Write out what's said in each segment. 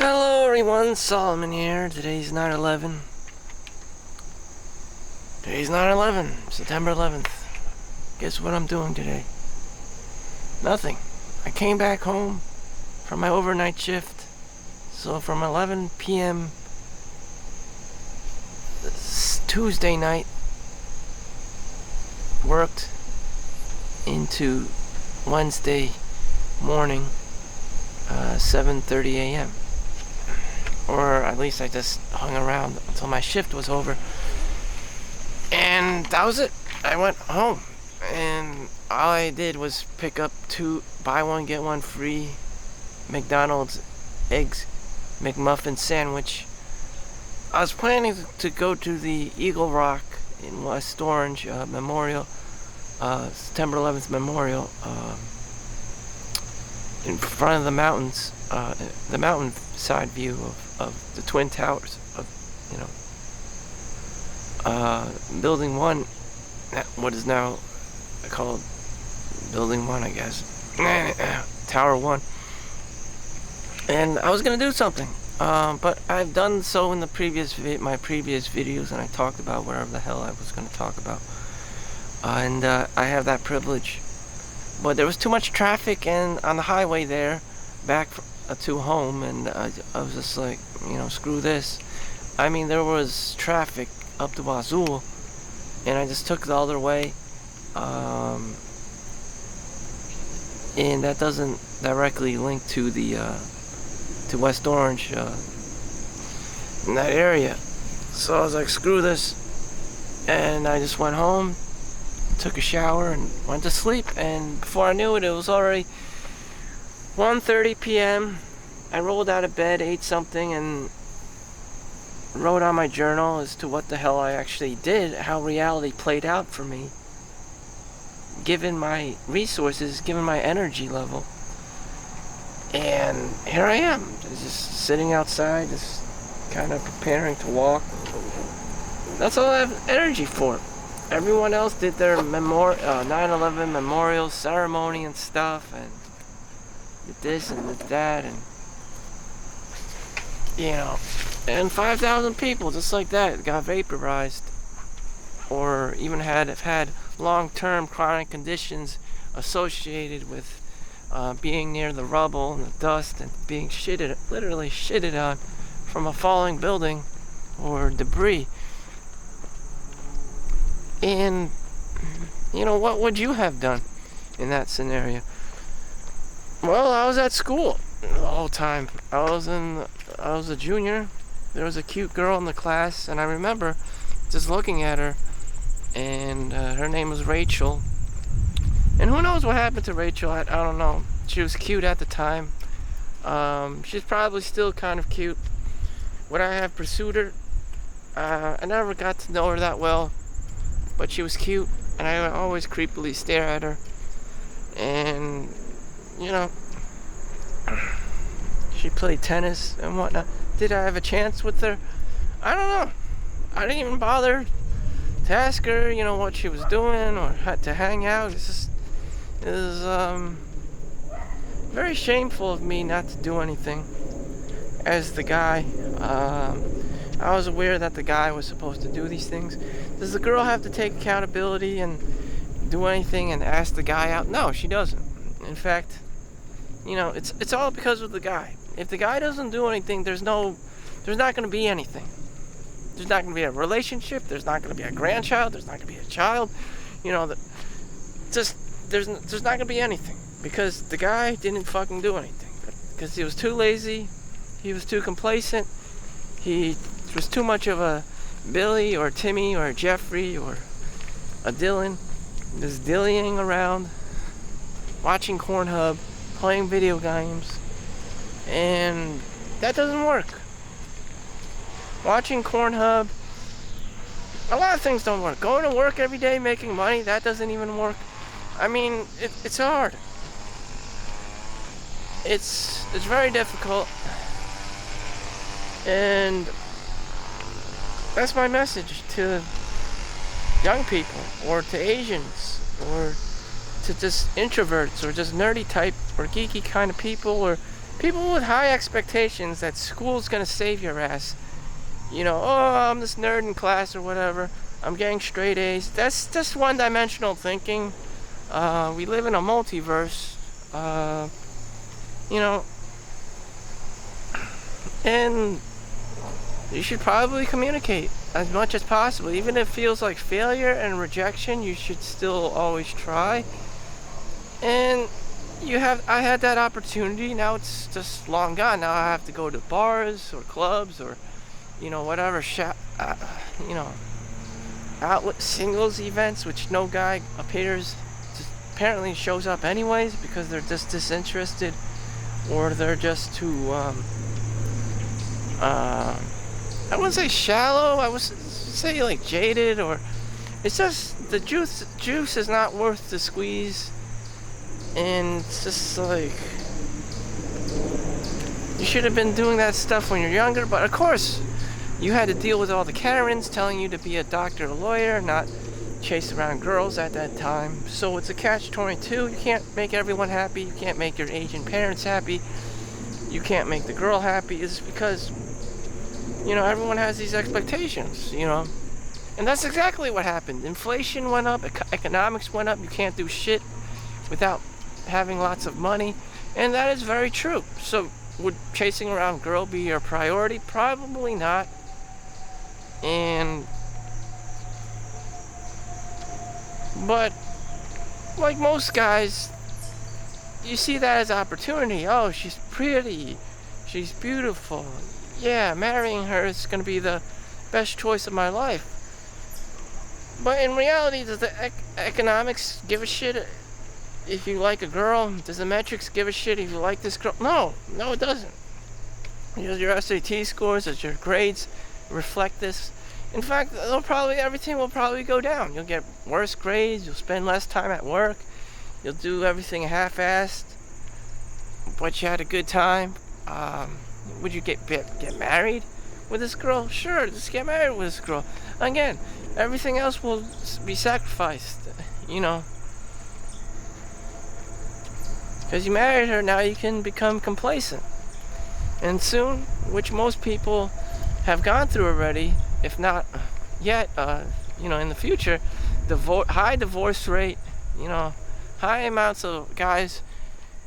Hello everyone, Solomon here. Today's 9/11. September 11th. Guess what I'm doing today? Nothing. I came back home from my overnight shift. So from 11 p.m. Tuesday night, worked into Wednesday morning, 7:30 a.m. Or at least I just hung around until my shift was over. And that was it. I went home. And all I did was pick up 2 buy one get one free McDonald's eggs McMuffin sandwich. I was planning to go to the Eagle Rock in West Orange Memorial, September 11th Memorial, in front of the mountains, the mountainside view of the Twin Towers of, Building 1, what is now called Building 1, I guess, Tower 1. And I was going to do something, but I've done so in the my previous videos, and I talked about whatever the hell I was going to talk about. And I have that privilege. But there was too much traffic and on the highway there, back to home, and I was just like, screw this. I mean, there was traffic up to Wazoo, and I just took the other way. And that doesn't directly link to the to West Orange in that area. So I was like, screw this, and I just went home, took a shower, and went to sleep. And before I knew it, it was already 1:30 p.m. I rolled out of bed, ate something, and wrote on my journal as to what the hell I actually did, how reality played out for me, given my resources, given my energy level. And here I am, just sitting outside, just kind of preparing to walk. That's all I have energy for. Everyone else did their 9/11 memorial ceremony and stuff, and did this and did that, and and 5,000 people just like that got vaporized, or even have had long-term chronic conditions associated with being near the rubble and the dust and being literally shitted on from a falling building or debris. And what would you have done in that scenario? Well, I was at school the whole time. I was a junior. There was a cute girl in the class, and I remember just looking at her, and her name was Rachel. And who knows what happened to Rachel? I don't know. She was cute at the time. She's probably still kind of cute. Would I have pursued her? I never got to know her that well, but she was cute, and I would always creepily stare at her. And she played tennis and whatnot. Did I have a chance with her? I don't know. I didn't even bother to ask her, what she was doing, or had to hang out. It was very shameful of me not to do anything. As the guy, I was aware that the guy was supposed to do these things. Does the girl have to take accountability and do anything and ask the guy out? No, she doesn't. In fact, it's all because of the guy. If the guy doesn't do anything, there's not going to be anything. There's not going to be a relationship. There's not going to be a grandchild. There's not going to be a child. There's not going to be anything, because the guy didn't fucking do anything. Because he was too lazy. He was too complacent. He was too much of a Billy or Timmy or Jeffrey or a Dylan, just dillying around, watching Pornhub, playing video games, and that doesn't work. Watching Pornhub, a lot of things don't work. Going to work every day, making money, that doesn't even work. I mean, it's hard. It's very difficult, and that's my message to young people, or to Asians, or to just introverts, or just nerdy type or geeky kind of people, or People with high expectations that school's gonna save your ass. Oh, I'm this nerd in class or whatever. I'm getting straight A's. That's just one-dimensional thinking. We live in a multiverse. You know, and you should probably communicate as much as possible. Even if it feels like failure and rejection, you should still always try. And I had that opportunity. Now it's just long gone. Now I have to go to bars or clubs or, whatever, outlet singles events, which no guy apparently shows up anyways because they're just disinterested, or they're just too, I wouldn't say shallow, I would say like jaded, or it's just the juice is not worth the squeeze. And it's just like, you should have been doing that stuff when you're younger, but of course you had to deal with all the Karens telling you to be a doctor or lawyer, not chase around girls at that time. So it's a catch-22. You can't make everyone happy. You can't make your Asian parents happy. You can't make the girl happy. It's because, everyone has these expectations, And that's exactly what happened. Inflation went up, economics went up. You can't do shit without having lots of money. And that is very true. So would chasing around girl be your priority? Probably not. But like most guys, you see that as opportunity. Oh, she's pretty, she's beautiful, yeah, marrying her is going to be the best choice of my life. But in reality, does the economics give a shit if you like a girl? Does the metrics give a shit if you like this girl? No, it doesn't. Does your SAT scores, does your grades reflect this? In fact, everything will probably go down. You'll get worse grades, you'll spend less time at work, you'll do everything half-assed, but you had a good time. Would you get married with this girl? Sure, just get married with this girl. Again, everything else will be sacrificed, Because you married her, now you can become complacent. And soon, which most people have gone through already, if not yet, in the future, high divorce rate, high amounts of guys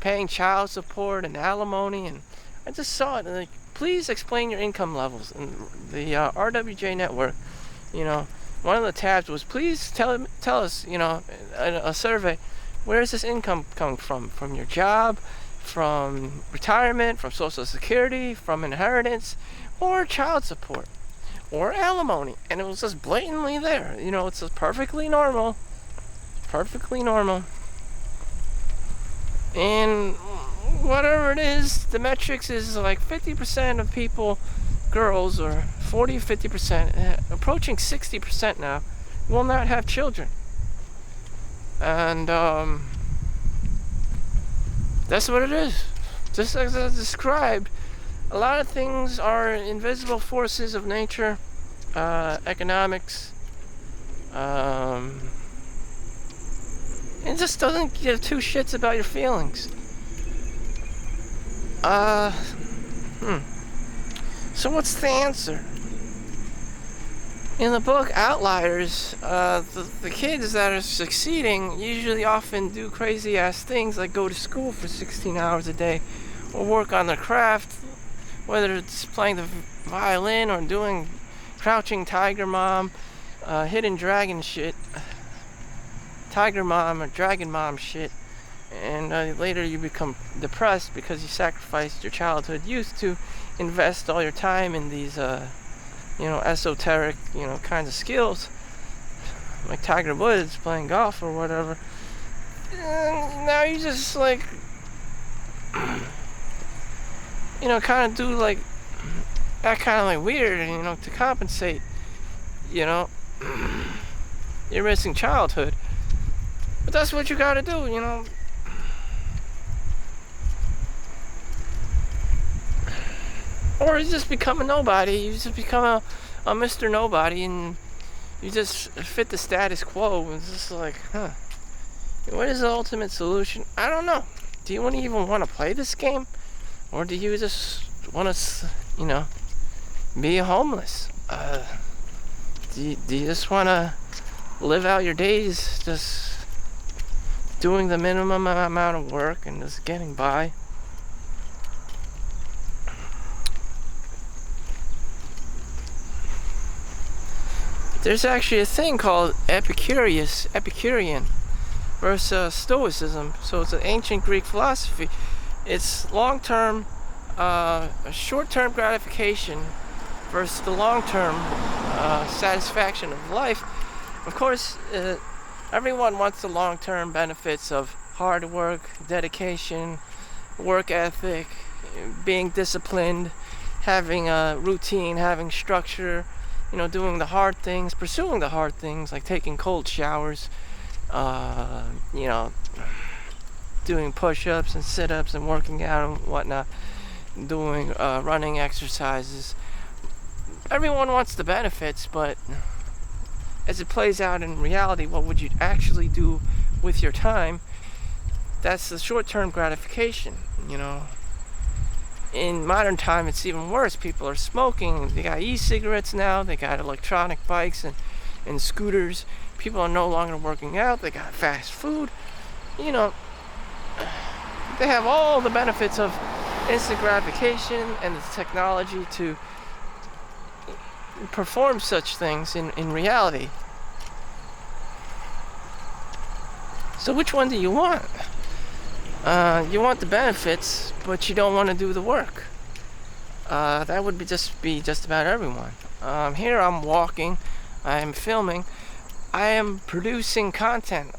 paying child support and alimony. And I just saw it, and like, please explain your income levels. And the RWJ network, one of the tabs was, please tell us, a survey, where is this income coming from? From your job, from retirement, from Social Security, from inheritance, or child support, or alimony. And it was just blatantly there. It's just perfectly normal. And whatever it is, the metrics is like 50% of people, girls, or 40-50%, approaching 60% now, will not have children. And that's what it is. Just as I described, a lot of things are invisible forces of nature, economics. It just doesn't give two shits about your feelings. So what's the answer? In the book Outliers, the kids that are succeeding usually often do crazy ass things like go to school for 16 hours a day, or work on their craft, whether it's playing the violin or doing crouching tiger mom, hidden dragon shit, tiger mom or dragon mom shit. And later you become depressed because you sacrificed your childhood youth to invest all your time in these esoteric, kinds of skills, like Tiger Woods playing golf or whatever. And now you just like, kind of do like that, kind of like weird, and to compensate, you're missing childhood. But that's what you gotta do, Or you just become a nobody. You just become a Mr. Nobody, and you just fit the status quo. It's just like, what is the ultimate solution? I don't know. Do you even want to play this game? Or do you just want to, be homeless? Do you just want to live out your days just doing the minimum amount of work and just getting by? There's actually a thing called Epicurean versus Stoicism. So it's an ancient Greek philosophy. It's long-term, short-term gratification versus the long-term satisfaction of life. Of course, everyone wants the long-term benefits of hard work, dedication, work ethic, being disciplined, having a routine, having structure, doing the hard things, pursuing the hard things, like taking cold showers, doing push-ups and sit-ups and working out and whatnot, doing running exercises. Everyone wants the benefits, but as it plays out in reality, what would you actually do with your time? That's the short-term gratification, In modern time, it's even worse. People are smoking. They got e-cigarettes now. They got electronic bikes and scooters. People are no longer working out. They got fast food. They have all the benefits of instant gratification and the technology to perform such things in reality. So which one do you want? You want the benefits, but you don't want to do the work. That would be just about everyone. Here I'm walking, I am filming, I am producing content.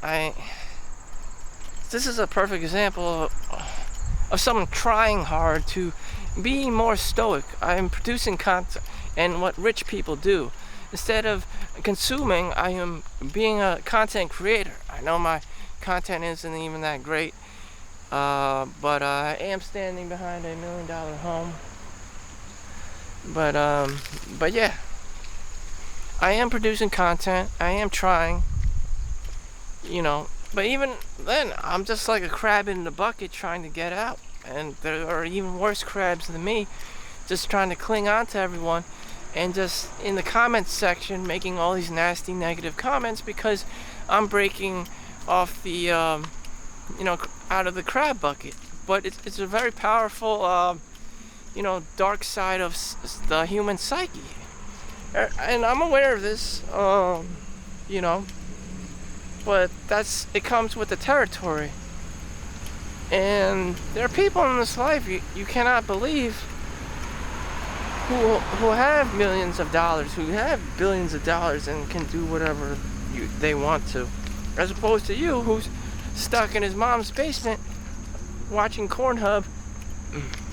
This is a perfect example of someone trying hard to be more stoic. I am producing content, and what rich people do. Instead of consuming, I am being a content creator. I know my content isn't even that great. But I am standing behind $1 million home. But yeah, I am producing content. I am trying, But even then, I'm just like a crab in the bucket trying to get out. And there are even worse crabs than me, just trying to cling on to everyone, and just in the comments section making all these nasty negative comments because I'm breaking off the out of the crab bucket. But it's a very powerful dark side of the human psyche, and I'm aware of this, but it comes with the territory. And there are people in this life you cannot believe who have millions of dollars, who have billions of dollars, and can do whatever they want to, as opposed to you who's stuck in his mom's basement watching Pornhub,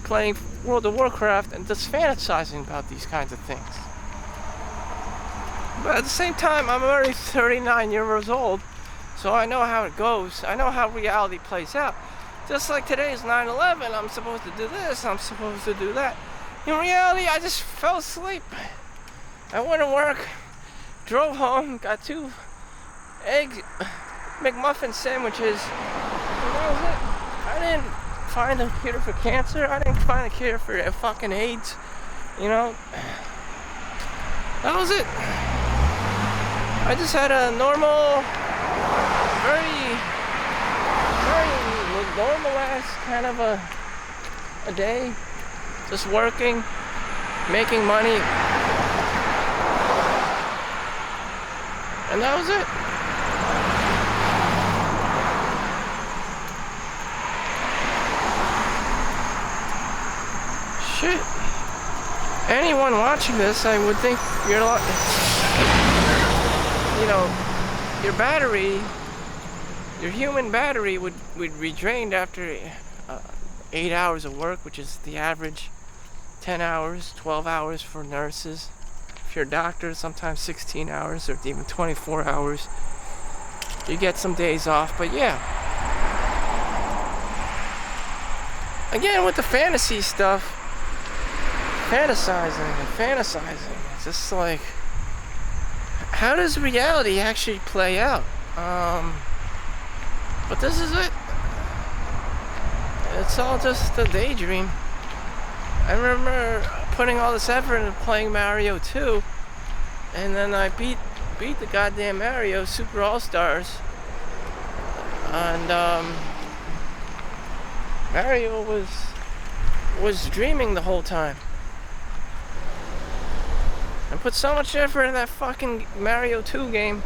playing World of Warcraft, and just fantasizing about these kinds of things. But at the same time, I'm already 39 years old, so I know how it goes. I know how reality plays out. Just like today is 9/11, I'm supposed to do this, I'm supposed to do that. In reality, I just fell asleep. I went to work, drove home, got 2 egg McMuffin sandwiches, and that was it. I didn't find a cure for cancer. I didn't find a cure for fucking AIDS. That was it. I just had a normal, very, very normal ass kind of a day. Just working, making money. And that was it. Shit. Anyone watching this, I would think your battery, your human battery would be drained after 8 hours of work, which is the average. 10 hours, 12 hours for nurses. If you're a doctor, sometimes 16 hours or even 24 hours. You get some days off, but yeah. Again, with the fantasy stuff, fantasizing. It's just like, how does reality actually play out? But this is it. It's all just a daydream. I remember putting all this effort into playing Mario 2, and then I beat the goddamn Mario Super All-Stars, and Mario was dreaming the whole time. I put so much effort in that fucking Mario 2 game.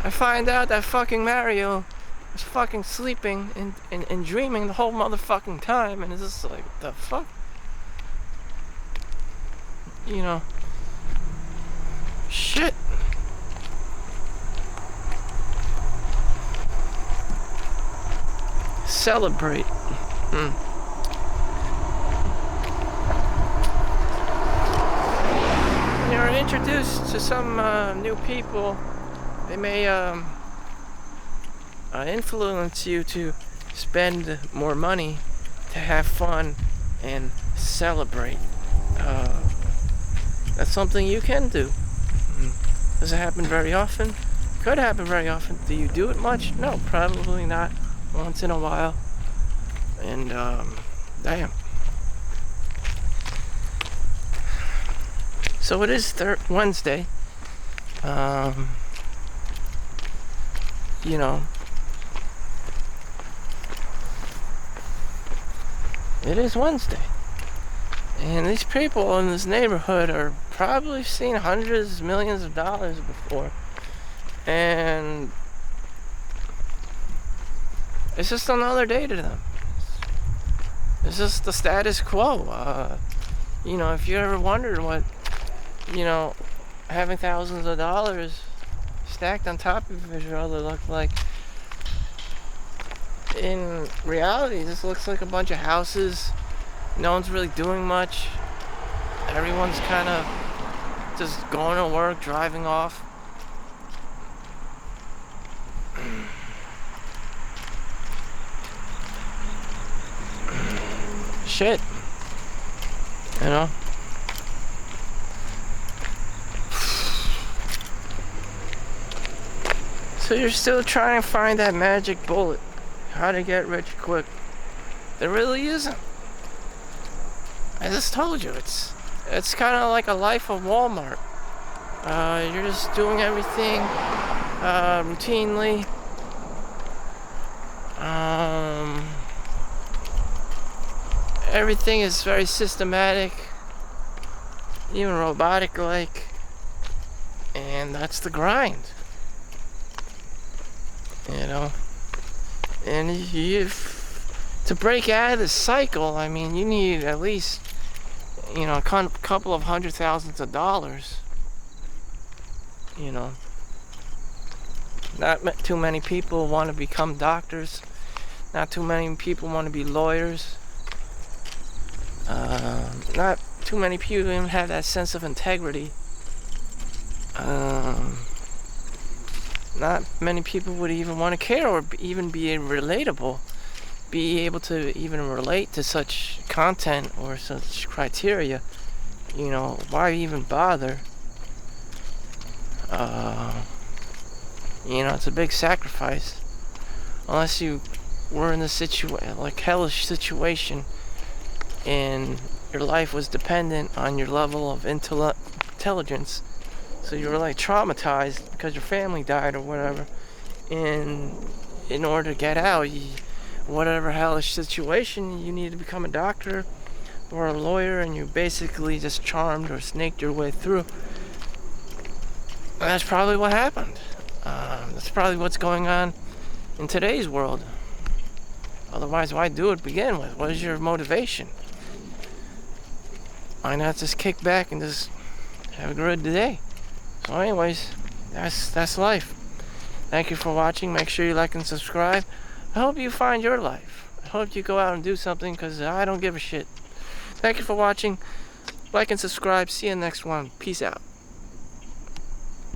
I find out that fucking Mario was fucking sleeping and dreaming the whole motherfucking time, and it's just like, what the fuck? You know, shit. Celebrate. When you're introduced to some new people, they may influence you to spend more money, to have fun, and celebrate. That's something you can do. Does it happen very often? Could happen very often. Do you do it much? No, probably not. Once in a while. And damn. So it is Wednesday. You know, it is Wednesday. And these people in this neighborhood are probably seen hundreds, millions of dollars before. And it's just another day to them. It's just the status quo. You know, if you ever wondered what, you know, having thousands of dollars stacked on top of each other look like, in reality, this looks like a bunch of houses. No one's really doing much. Everyone's kind of just going to work, driving off. Shit. You know? So you're still trying to find that magic bullet. How to get rich quick. There really isn't. I just told you, it's kind of like a life of Walmart. You're just doing everything routinely. Everything is very systematic, even robotic-like, and that's the grind. You know, and to break out of this cycle, I mean, you need at least, you know, a couple of $100,000s. You know, not too many people want to become doctors. Not too many people want to be lawyers. Not too many people even have that sense of integrity. Not many people would even want to care or even be relatable, be able to even relate to such content or such criteria. You know, why even bother? You know, it's a big sacrifice. Unless you were in a like hellish situation, and your life was dependent on your level of intelligence. So you were like traumatized because your family died or whatever. And in order to get out, whatever hellish situation, you need to become a doctor or a lawyer, and you basically just charmed or snaked your way through. And that's probably what happened. That's probably what's going on in today's world. Otherwise, why do it to begin with? What is your motivation? Why not just kick back and just have a good day? So anyways, that's life. Thank you for watching. Make sure you like and subscribe. I hope you find your life. I hope you go out and do something, because I don't give a shit. Thank you for watching. Like and subscribe. See you in the next one. Peace out.